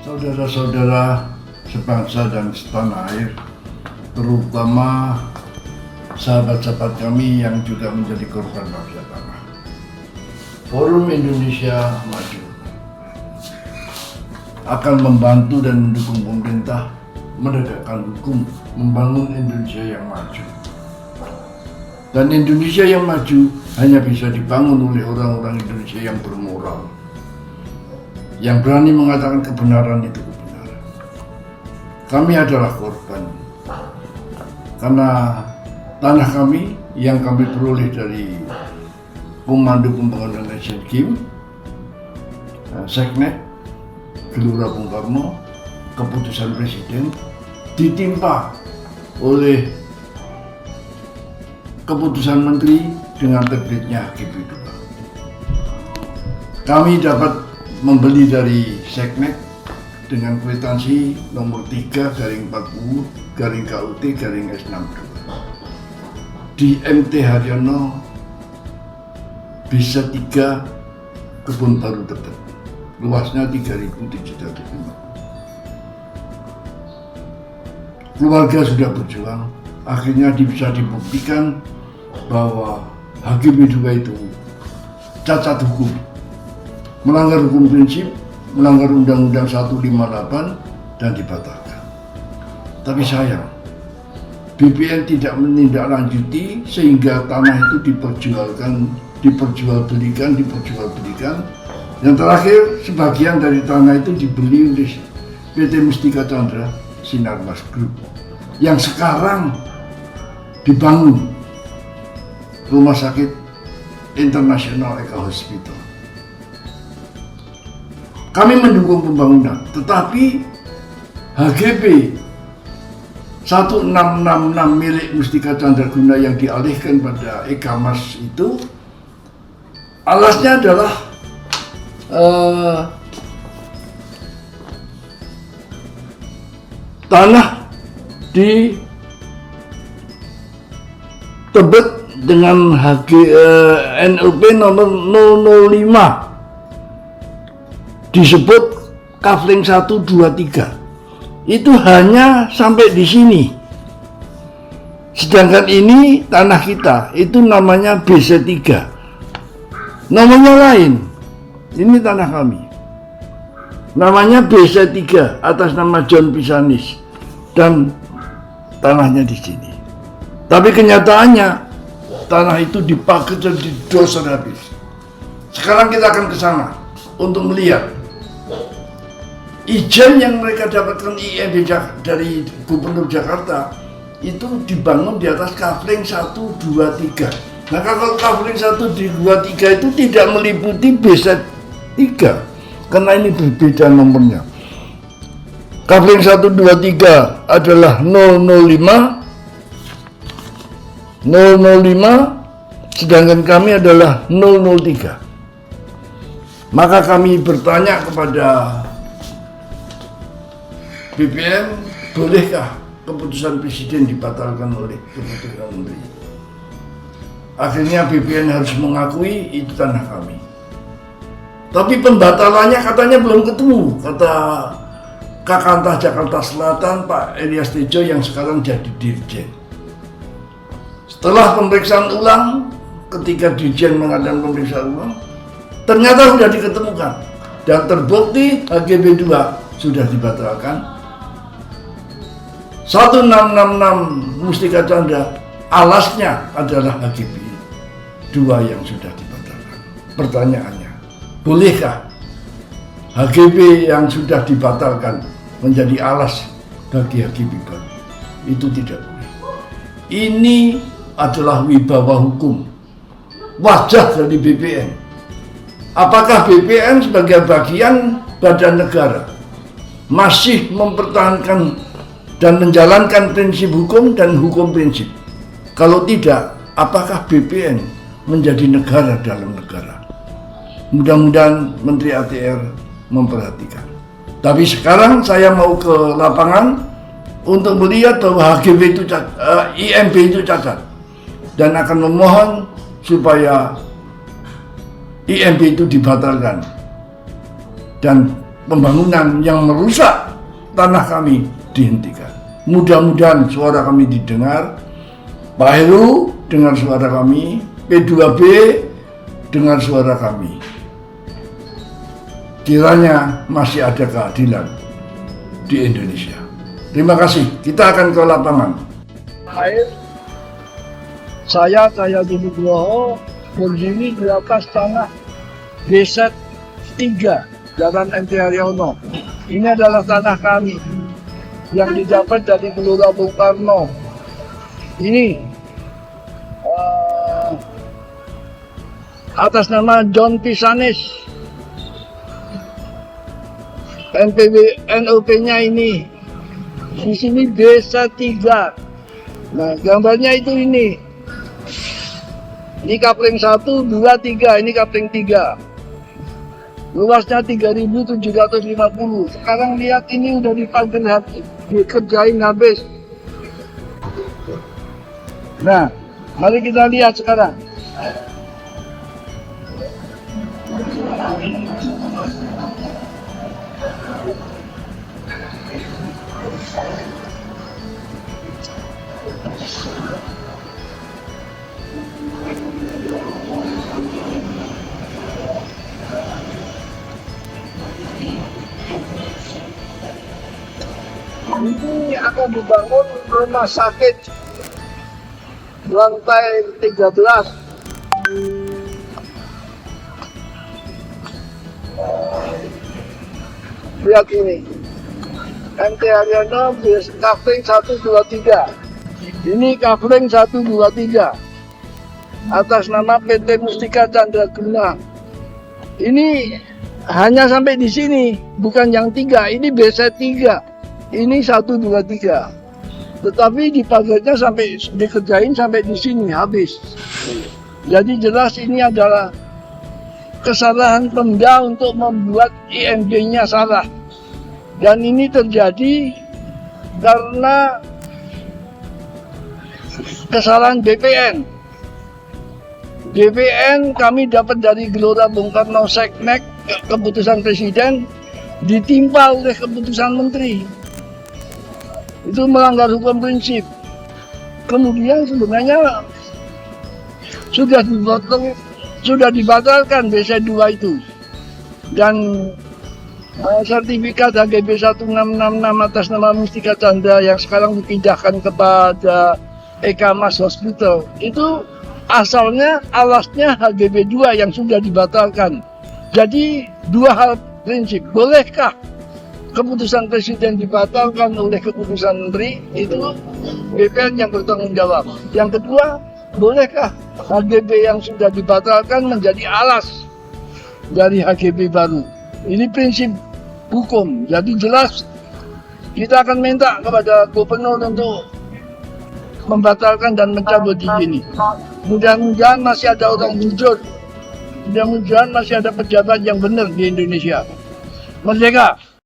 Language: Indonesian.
Saudara-saudara sebangsa dan setanah air, terutama sahabat-sahabat kami yang juga menjadi korban mafia tanah. Forum Indonesia Maju akan membantu dan mendukung pemerintah menegakkan hukum, membangun Indonesia yang maju. Dan Indonesia yang maju hanya bisa dibangun oleh orang-orang Indonesia yang bermoral, yang berani mengatakan kebenaran itu kebenaran. Kami adalah korban karena tanah kami yang kami peroleh dari Komando Pembangunan Asian Games, Seknek, Gelora Bung Karno, keputusan Presiden ditimpa oleh keputusan Menteri dengan terbitnya HGB 2. Kami dapat membeli dari Seknek dengan kwitansi nomor 3/40/KUT/S62 di MT Haryono Desa 3 Kebun Baru Tebet, luasnya 3.750. Keluarga sudah berjuang, akhirnya bisa dibuktikan bahwa HGB 2 itu cacat hukum, melanggar hukum prinsip, melanggar Undang-Undang 158 dan dibatalkan. Tapi sayang, BPN tidak menindaklanjuti sehingga tanah itu diperjualbelikan. Yang terakhir, sebagian dari tanah itu dibeli oleh PT Mustika Chandra Sinarmas Group yang sekarang dibangun Rumah Sakit Internasional Eka Hospital. Kami mendukung pembangunan, tetapi HGB 1666 milik Mustika Chandraguna yang dialihkan pada Eka Mas itu alasnya adalah tanah di Tebet dengan NLP nomor 005 disebut Kafling 123. Itu hanya sampai di sini. Sedangkan ini tanah kita, itu namanya BC3. Nomornya lain. Ini tanah kami. Namanya BC3 atas nama John Pisanis dan tanahnya di sini. Tapi kenyataannya tanah itu dipakai dan didosor habis. Sekarang kita akan ke sana untuk melihat izin yang mereka dapatkan IMB dari Gubernur Jakarta itu dibangun di atas Kafling 123. Nah, kalau Kafling 123 itu tidak meliputi BC3 karena ini berbeda nomornya. Kafling 123 adalah 005, sedangkan kami adalah 003. Maka kami bertanya kepada BPN, bolehkah keputusan Presiden dibatalkan oleh keputusan Menteri? Akhirnya BPN harus mengakui itu tanah kami. Tapi pembatalannya katanya belum ketemu, kata Kakantah Jakarta Selatan Pak Elias Tejo yang sekarang jadi Dirjen. Setelah pemeriksaan ulang, ketika Dirjen mengadakan pemeriksaan ulang, ternyata sudah diketemukan dan terbukti HGB 2 sudah dibatalkan. 1666 Mustika Chandra alasnya adalah HGB 2 yang sudah dibatalkan. Pertanyaannya, bolehkah HGB yang sudah dibatalkan menjadi alas bagi HGB baru? Itu tidak boleh. Ini adalah wibawa hukum, wajah dari BPN. Apakah BPN sebagai bagian badan negara masih mempertahankan dan menjalankan prinsip hukum dan hukum prinsip? Kalau tidak, apakah BPN menjadi negara dalam negara? Mudah-mudahan Menteri ATR memperhatikan. Tapi sekarang saya mau ke lapangan untuk melihat bahwa HGB itu IMB itu cacat dan akan memohon supaya IMB itu dibatalkan dan pembangunan yang merusak tanah kami dihentikan. Mudah-mudahan suara kami didengar. Pak Heru dengar suara kami, P2B dengar suara kami. Kiranya masih ada keadilan di Indonesia. Terima kasih. Kita akan ke lapangan. Saya Nugroho berdiri di atas tanah Desa 3 Jalan MT Haryono. Ini adalah tanah kami yang didapat dari Gelora Bung Karno. Ini atas nama John Pisanis. NOP-nya ini. Di sini Desa 3. Nah, gambarnya itu ini. Ini kapling 1, 2, 3. Ini kapling 3. Luasnya 3.750. Sekarang lihat ini udah dipagar habis, dikerjain habis. Nah, mari kita lihat sekarang. Ini akan dibangun rumah sakit lantai 13. Lihat ini, MT Haryono kapling 1, 2, 3. Ini kapling 1, 2, 3 atas nama PT Mustika Chandra Guna. Ini hanya sampai di sini, bukan yang 3. Ini BC 3. Ini 1, 2, 3. Tetapi di pagarnya sampai dikerjain sampai di sini habis. Jadi jelas ini adalah kesalahan Pemda untuk membuat IMB-nya salah. Dan ini terjadi karena kesalahan BPN. BPN kami dapat dari Gelora Bung Karno Seknek, keputusan Presiden ditimpa oleh keputusan Menteri. Itu melanggar hukum prinsip. Kemudian sebenarnya sudah dibatalkan BC2 itu. Dan sertifikat HGB 1666 atas nama Mustika Chandra yang sekarang dipindahkan kepada Eka Mas Hospital itu asalnya alasnya HGB 2 yang sudah dibatalkan. Jadi dua hal prinsip. Bolehkah keputusan Presiden dibatalkan oleh keputusan Menteri? Itu BPN yang bertanggung jawab. Yang kedua, bolehkah HGB yang sudah dibatalkan menjadi alas dari HGB baru? Ini prinsip hukum. Jadi jelas kita akan minta kepada gubernur untuk membatalkan dan mencabut izin ini. Mudah-mudahan masih ada orang jujur. Mudah-mudahan masih ada pejabat yang benar di Indonesia. Merdeka!